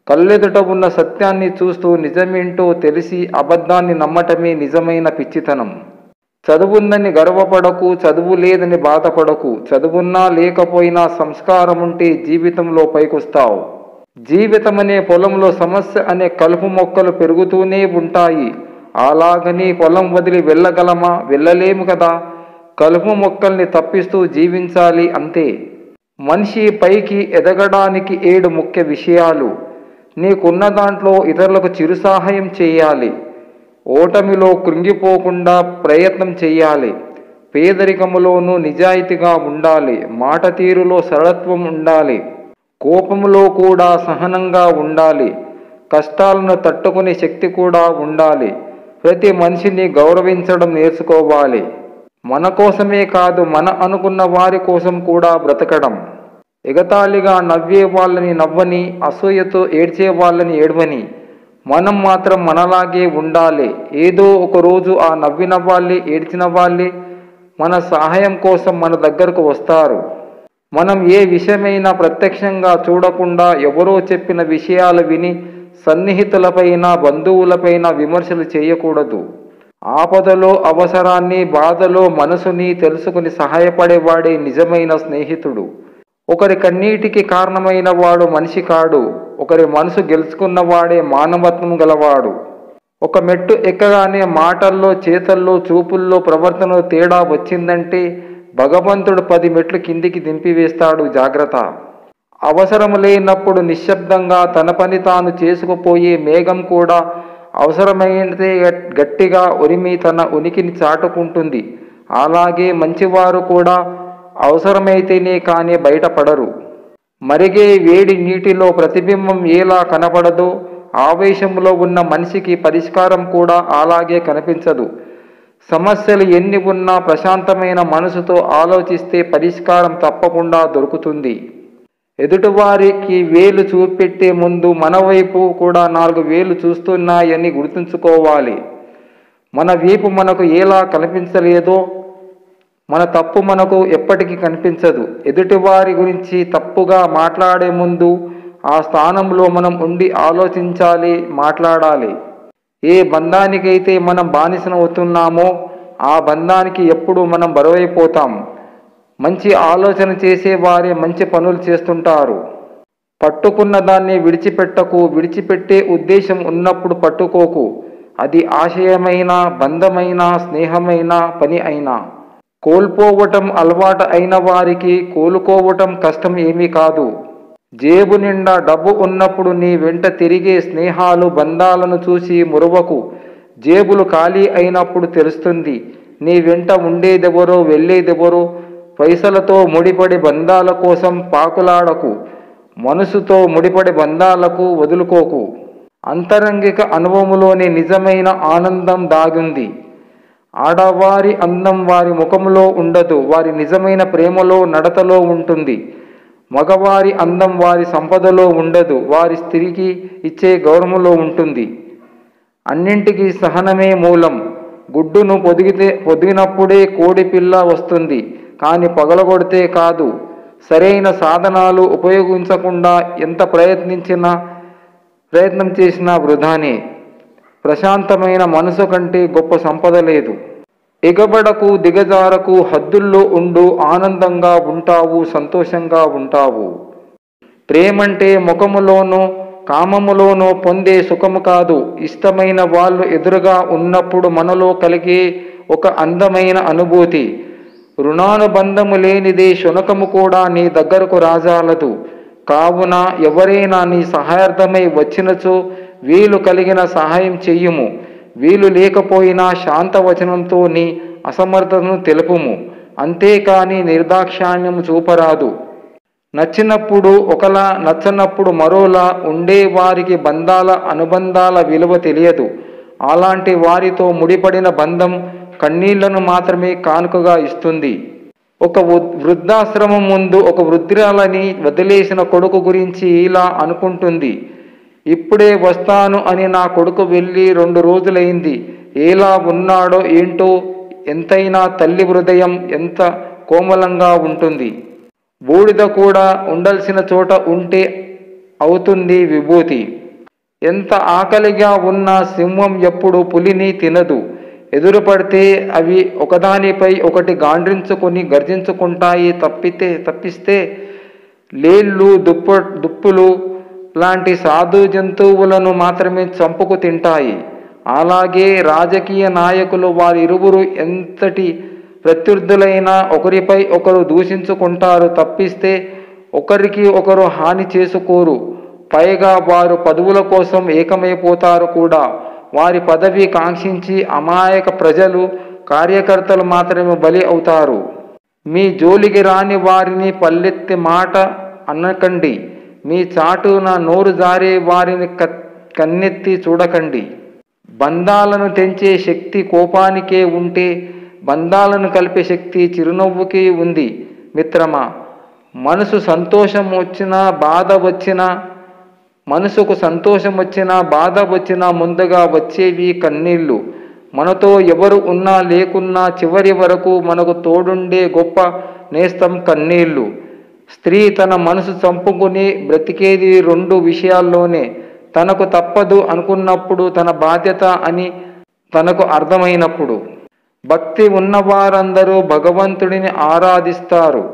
కళ్ళెదుట ఉన్న సత్యాన్ని చూస్తూ నిజమేంటో తెలిసి అబద్ధాన్ని నమ్మటమే నిజమైన పిచ్చితనం. చదువుందని గర్వపడకు, చదువు లేదని బాధపడకు. చదువున్నా లేకపోయినా సంస్కారం ఉంటే జీవితంలో పైకొస్తావు. జీవితమనే పొలంలో సమస్య అనే కలుపు మొక్కలు పెరుగుతూనే ఉంటాయి. అలాగని పొలం వదిలి వెళ్ళగలమా? వెళ్ళలేము కదా. కలుపు మొక్కల్ని తప్పిస్తూ జీవించాలి అంతే. మనిషి పైకి ఎదగడానికి 7 ముఖ్య విషయాలు. నీకున్న దాంట్లో ఇతరులకు చిరు సహాయం చేయాలి. ఓటమిలో కృంగిపోకుండా ప్రయత్నం చేయాలి. పేదరికములోనూ నిజాయితీగా ఉండాలి. మాట తీరులో సరళత్వం ఉండాలి. కోపంలో కూడా సహనంగా ఉండాలి. కష్టాలను తట్టుకునే శక్తి కూడా ఉండాలి. ప్రతి మనిషిని గౌరవించడం నేర్చుకోవాలి. మన కోసమే కాదు, మన అనుకున్న వారి కోసం కూడా బ్రతకడం. ఎగతాళిగా నవ్వే వాళ్ళని నవ్వని, అసూయతో ఏడ్చే వాళ్ళని ఏడవని. మనం మాత్రం మనలాగే ఉండాలి. ఏదో ఒకరోజు ఆ నవ్విన వాళ్ళే, ఏడ్చిన వాళ్ళే మన సహాయం కోసం మన దగ్గరకు వస్తారు. మనం ఏ విషయమైనా ప్రత్యక్షంగా చూడకుండా ఎవరో చెప్పిన విషయాలు విని సన్నిహితులపైన, బంధువులపైన విమర్శలు చేయకూడదు. ఆపదలో అవసరాన్ని, బాధలో మనసుని తెలుసుకుని సహాయపడేవాడే నిజమైన స్నేహితుడు. ఒకరి కన్నీటికి కారణమైన వాడు మనిషి కాడు. ఒకరి మనసు గెలుచుకున్నవాడే మానవత్వం గలవాడు. ఒక మెట్టు ఎక్కగానే మాటల్లో, చేతల్లో, చూపుల్లో, ప్రవర్తనలో తేడా వచ్చిందంటే భగవంతుడు 10 మెట్లు కిందికి దింపివేస్తాడు. జాగ్రత్త. అవసరం లేనప్పుడు నిశ్శబ్దంగా తన పని తాను చేసుకుపోయే మేఘం కూడా అవసరమైతే గట్టిగా ఉరిమి తన ఉనికిని చాటుకుంటుంది. అలాగే మంచివారు కూడా అవసరమైతేనే కానీ బయటపడరు. మరిగే వేడి నీటిలో ప్రతిబింబం ఎలా కనపడదో ఆవేశంలో ఉన్న మనిషికి పరిష్కారం కూడా అలాగే కనిపించదు. సమస్యలు ఎన్ని ఉన్నా ప్రశాంతమైన మనసుతో ఆలోచిస్తే పరిష్కారం తప్పకుండా దొరుకుతుంది. ఎదుటివారికి వేలు చూపెట్టే ముందు మన వైపు కూడా 4 వేలు చూస్తున్నాయని గుర్తుంచుకోవాలి. మన వీపు మనకు ఎలా కనిపించలేదో మన తప్పు మనకు ఎప్పటికీ కనిపించదు. ఎదుటివారి గురించి తప్పుగా మాట్లాడే ముందు ఆ స్థానంలో మనం ఉండి ఆలోచించాలి, మాట్లాడాలి. ఏ బంధానికైతే మనం బానిసనవుతున్నామో ఆ బంధానికి ఎప్పుడు మనం బరువైపోతాం. మంచి ఆలోచన చేసేవారే మంచి పనులు చేస్తుంటారు. పట్టుకున్న దాన్ని విడిచిపెట్టకు. విడిచిపెట్టే ఉద్దేశం ఉన్నప్పుడు పట్టుకోకు. అది ఆశయమైన, బంధమైన, స్నేహమైన, పని అయినా. కోల్పోవటం అలవాటు అయిన వారికి కోలుకోవటం కష్టం ఏమీ కాదు. జేబు నిండా డబ్బు ఉన్నప్పుడు నీ వెంట తిరిగే స్నేహాలు, బంధాలను చూసి మురవకు. జేబులు ఖాళీ అయినప్పుడు తెలుస్తుంది నీ వెంట ఉండేదెవరో, వెళ్ళేదెవరో. పైసలతో ముడిపడి బంధాల కోసం పాకులాడకు. మనసుతో ముడిపడి బంధాలకు వదులుకోకు. అంతరంగిక అనుభవంలోనే నిజమైన ఆనందం దాగుంది. ఆడవారి అందం వారి ముఖంలో ఉండదు, వారి నిజమైన ప్రేమలో, నడతలో ఉంటుంది. మగవారి అందం వారి సంపదలో ఉండదు, వారి స్త్రీకి ఇచ్చే గౌరవంలో ఉంటుంది. అన్నింటికీ సహనమే మూలం. గుడ్డును పొదిగినప్పుడే కోడి పిల్ల వస్తుంది, కానీ పగలగొడితే కాదు. సరైన సాధనాలు ఉపయోగించకుండా ఎంత ప్రయత్నం చేసినా వృధానే. ప్రశాంతమైన మనసు కంటే గొప్ప సంపద లేదు. ఎగబడకు, దిగజారకు, హద్దుల్లో ఉండు. ఆనందంగా ఉంటావు, సంతోషంగా ఉంటావు. ప్రేమంటే ముఖములోనో కామములోనో పొందే సుఖము కాదు. ఇష్టమైన వాళ్ళు ఎదురుగా ఉన్నప్పుడు మనలో కలిగే ఒక అందమైన అనుభూతి. రుణానుబంధము లేనిదే శునకము కూడా నీ దగ్గరకు రాజాలదు. కావున ఎవరైనా నీ సహాయార్థమై వచ్చినచో వీలు కలిగిన సహాయం చెయ్యుము. వీలు లేకపోయినా శాంతవచనంతో నీ అసమర్థతను తెలుపుము. అంతేకాని నిర్దాక్షాణ్యము చూపరాదు. నచ్చినప్పుడు ఒకలా, నచ్చనప్పుడు మరోలా ఉండే వారికి బంధాల, అనుబంధాల విలువ తెలియదు. అలాంటి వారితో ముడిపడిన బంధం కన్నీళ్లను మాత్రమే కానుకగా ఇస్తుంది. ఒక వృద్ధాశ్రమం ముందు ఒక వృద్ధురాలని వదిలేసిన కొడుకు గురించి ఇలా అనుకుంటుంది. ఇప్పుడే వస్తాను అని నా కొడుకు వెళ్ళి 2 రోజులైంది. ఎలా ఉన్నాడో ఏంటో. ఎంతైనా తల్లి హృదయం ఎంత కోమలంగా ఉంటుంది. బూడిద కూడా ఉండాల్సిన చోట ఉంటే అవుతుంది విభూతి. ఎంత ఆకలిగా ఉన్న సింహం ఎప్పుడు పులిని తినదు. ఎదురుపడితే అవి ఒకదానిపై ఒకటి గాండ్రించుకొని గర్జించుకుంటాయి తప్పిస్తే లేళ్ళు దుప్పులు లాంటి సాధు జంతువులను మాత్రమే చంపుకు తింటాయి. అలాగే రాజకీయ నాయకులు వారిరువురు ఎంతటి ప్రత్యర్థులైనా ఒకరిపై ఒకరు దూషించుకుంటారు తప్పిస్తే ఒకరికి ఒకరు హాని చేసుకోరు. పైగా వారు పదవుల కోసం ఏకమైపోతారు కూడా. వారి పదవి కాంక్షించి అమాయక ప్రజలు కార్యకర్తలు మాత్రమే బలి అవుతారు. మీ జోలికి రాని వారిని పల్లెత్తి మాట అనకండి. మీ చాటున నోరు జారే వారిని కన్నెత్తి చూడకండి. బంధాలను తెంచే శక్తి కోపానికే ఉంటే బంధాలను కలిపే శక్తి చిరునవ్వుకి ఉంది మిత్రమా. మనసుకు సంతోషం వచ్చినా బాధ వచ్చినా ముందుగా వచ్చేవి కన్నీళ్ళు. మనతో ఎవరు ఉన్నా లేకున్నా చివరి వరకు మనకు తోడుండే గొప్ప నేస్తం కన్నీళ్ళు. స్త్రీ తన మనసు చంపుకుని బ్రతికేది రెండు విషయాల్లోనే. తనకు తప్పదు అనుకున్నప్పుడు, తన బాధ్యత అని తనకు అర్థమైనప్పుడు. భక్తి ఉన్నవారందరూ భగవంతుడిని ఆరాధిస్తారు.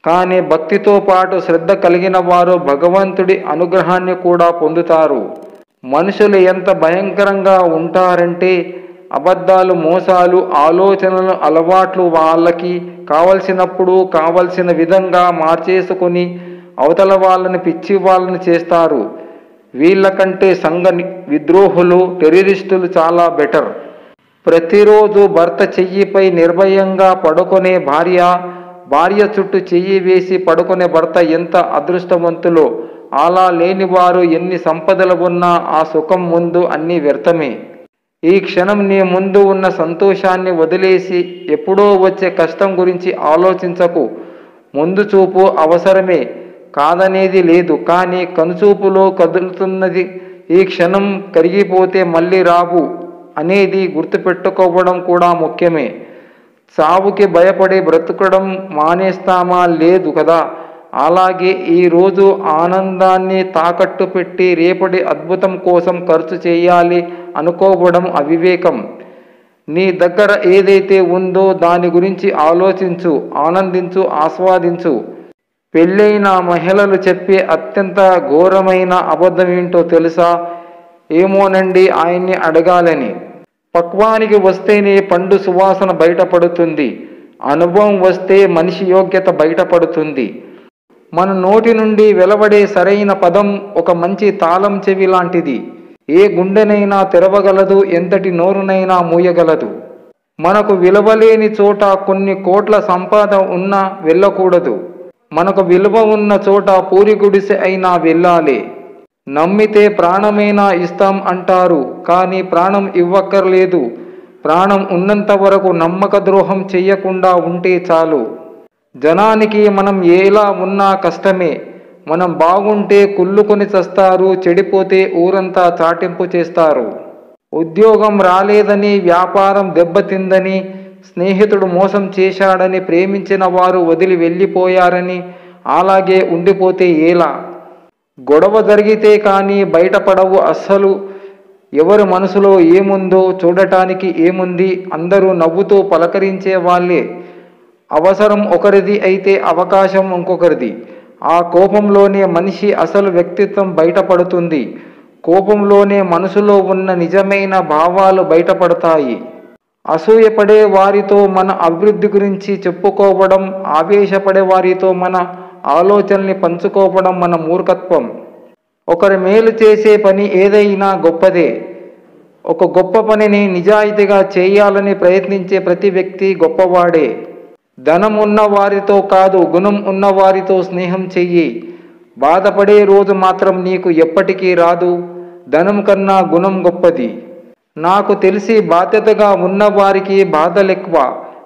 కానీ భక్తితో పాటు శ్రద్ధ కలిగిన వారు భగవంతుడి అనుగ్రహాన్ని కూడా పొందుతారు. మనుషులు ఎంత భయంకరంగా ఉంటారంటే అబద్ధాలు, మోసాలు, ఆలోచనలు, అలవాట్లు వాళ్ళకి కావలసినప్పుడు కావలసిన విధంగా మార్చేసుకొని అవతల వాళ్ళని పిచ్చి వాళ్ళని చేస్తారు. వీళ్ళకంటే సంఘ విద్రోహులు, టెర్రరిస్టులు చాలా బెటర్. ప్రతిరోజు భర్త చెయ్యిపై నిర్భయంగా పడుకునే భార్య చుట్టూ చెయ్యి వేసి పడుకునే భర్త ఎంత అదృష్టవంతులో. అలా లేనివారు ఎన్ని సంపదలు ఉన్నా ఆ సుఖం ముందు అన్నీ వ్యర్థమే. ఈ క్షణం నీ ముందు ఉన్న సంతోషాన్ని వదిలేసి ఎప్పుడో వచ్చే కష్టం గురించి ఆలోచించకు. ముందు చూపు అవసరమే, కాదనేది లేదు. కానీ కనుచూపులో కదులుతున్నది ఈ క్షణం కరిగిపోతే మళ్ళీ రావు అనేది గుర్తుపెట్టుకోవడం కూడా ముఖ్యమే. చావుకి భయపడి బ్రతకడం మానేస్తామా? లేదు కదా. అలాగే ఈరోజు ఆనందాన్ని తాకట్టు పెట్టి రేపటి అద్భుతం కోసం ఖర్చు చేయాలి అనుకోవడం అవివేకం. నీ దగ్గర ఏదైతే ఉందో దాని గురించి ఆలోచించు, ఆనందించు, ఆస్వాదించు. పెళ్ళైన మహిళలు చెప్పే అత్యంత ఘోరమైన అబద్ధం ఏంటో తెలుసా? ఏమోనండి, ఆయన్ని అడగాలని. పక్వానికి వస్తేనే పండు సువాసన బయటపడుతుంది. అనుభవం వస్తే మనిషి యోగ్యత బయటపడుతుంది. మన నోటి నుండి వెలువడే సరైన పదం ఒక మంచి తాళం చెవి లాంటిది. ఏ గుండెనైనా తెరవగలదు, ఎంతటి నోరునైనా మూయగలదు. మనకు విలువలేని చోట కొన్ని కోట్ల సంపద ఉన్నా వెళ్ళకూడదు. మనకు విలువ ఉన్న చోట పూరి గుడిసె అయినా వెళ్ళాలి. నమ్మితే ప్రాణమైనా ఇస్తాం అంటారు, కానీ ప్రాణం ఇవ్వక్కర్లేదు. ప్రాణం ఉన్నంత వరకు నమ్మక ద్రోహం చెయ్యకుండా ఉంటే చాలు. జనానికి మనం ఎలా ఉన్నా కష్టమే. మనం బాగుంటే కుళ్ళుకొని చస్తారు, చెడిపోతే ఊరంతా చాటింపు చేస్తారు. ఉద్యోగం రాలేదని, వ్యాపారం దెబ్బతిందని, స్నేహితుడు మోసం చేశాడని, ప్రేమించిన వారు వదిలి వెళ్ళిపోయారని అలాగే ఉండిపోతే ఎలా? గొడవ జరిగితే కానీ బయటపడవు అస్సలు. ఎవరి మనసులో ఏముందో చూడటానికి ఏముంది? అందరూ నవ్వుతూ పలకరించే వాళ్ళే. అవసరం ఒకరిది అయితే అవకాశం ఇంకొకరిది. ఆ కోపంలోనే మనిషి అసలు వ్యక్తిత్వం బయటపడుతుంది. కోపంలోనే మనసులో ఉన్న నిజమైన భావాలు బయటపడతాయి. అసూయపడే వారితో మన అభివృద్ధి గురించి చెప్పుకోవడం, ఆవేశపడే వారితో మన ఆలోచనల్ని పంచుకోవడం మన మూర్ఖత్వం. ఒకరి మేలు చేసే పని ఏదైనా గొప్పదే. ఒక గొప్ప పనిని నిజాయితీగా చేయాలని ప్రయత్నించే ప్రతి వ్యక్తి గొప్పవాడే. ధనం ఉన్న వారితో కాదు, గుణం ఉన్న వారితో స్నేహం చెయ్యి. బాధపడే రోజు మాత్రం నీకు ఎప్పటికీ రాదు. ధనం కన్నా గుణం గొప్పది. నాకు తెలిసి బాధ్యతగా ఉన్నవారికి బాధలెక్కువ,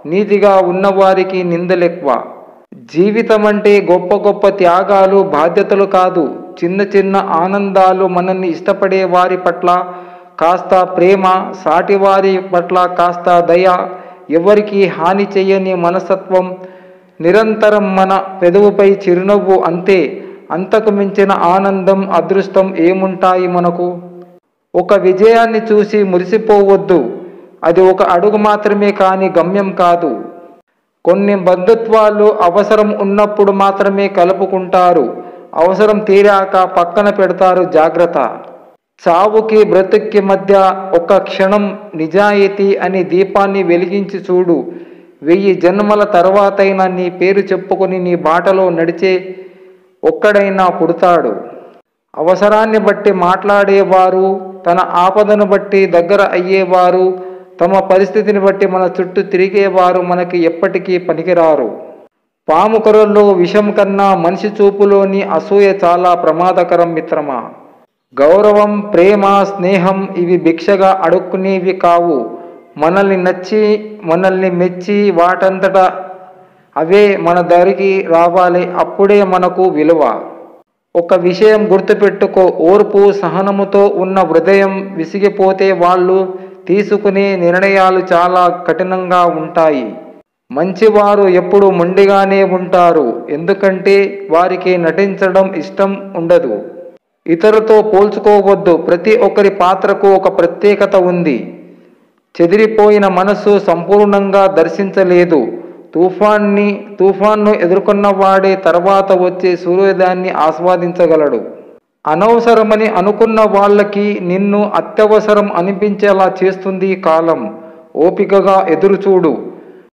నీతిగా ఉన్నవారికి నిందలెక్కువ. జీవితం అంటే గొప్ప గొప్ప త్యాగాలు, బాధ్యతలు కాదు, చిన్న చిన్న ఆనందాలు. మనల్ని ఇష్టపడే వారి పట్ల కాస్త ప్రేమ, సాటివారి పట్ల కాస్త దయ, ఎవరికి హాని చెయ్యని మనస్తత్వం, నిరంతరం మన పెదవుపై చిరునవ్వు, అంతే. అంతకు మించిన ఆనందం, అదృష్టం ఏముంటాయి మనకు? ఒక విజయాన్ని చూసి మురిసిపోవద్దు. అది ఒక అడుగు మాత్రమే కానీ గమ్యం కాదు. కొన్ని బంధుత్వాలు అవసరం ఉన్నప్పుడు మాత్రమే కలుపుకుంటారు. అవసరం తీరాక పక్కన పెడతారు. జాగ్రత్త. చావుకి బ్రతుక్కి మధ్య ఒక క్షణం నిజాయితీ అని దీపాన్ని వెలిగించి చూడు. 1000 జన్మల తర్వాతైనా నీ పేరు చెప్పుకొని నీ బాటలో నడిచే ఒక్కడైనా పుడతాడు. అవసరాన్ని బట్టి మాట్లాడేవారు, తన ఆపదను బట్టి దగ్గర అయ్యేవారు, తమ పరిస్థితిని బట్టి మన చుట్టూ తిరిగేవారు మనకి ఎప్పటికీ పనికిరారు. పాము కొరల్లో విషం కన్నా మనిషి చూపులోని అసూయ చాలా ప్రమాదకరం మిత్రమా. గౌరవం, ప్రేమ, స్నేహం ఇవి భిక్షగా అడుక్కునేవి కావు. మనల్ని నచ్చి, మనల్ని మెచ్చి వాటంతట అవే మన దరికి రావాలి. అప్పుడే మనకు విలువ. ఒక విషయం గుర్తుపెట్టుకో, ఓర్పు సహనముతో ఉన్న హృదయం విసిగిపోతే వాళ్ళు తీసుకునే నిర్ణయాలు చాలా కఠినంగా ఉంటాయి. మంచివారు ఎప్పుడు మొండిగానే ఉంటారు. ఎందుకంటే వారికి నటించడం ఇష్టం ఉండదు. ఇతరులతో పోల్చుకోవద్దు. ప్రతి ఒక్కరి పాత్రకు ఒక ప్రత్యేకత ఉంది. చెదిరిపోయిన మనస్సు సంపూర్ణంగా దర్శించలేదు. తుఫాన్ను ఎదుర్కొన్నవాడే తర్వాత వచ్చే సూర్యోదయాన్ని ఆస్వాదించగలడు. అనవసరమని అనుకున్న వాళ్ళకి నిన్ను అత్యవసరం అనిపించేలా చేస్తుంది కాలం. ఓపికగా ఎదురుచూడు.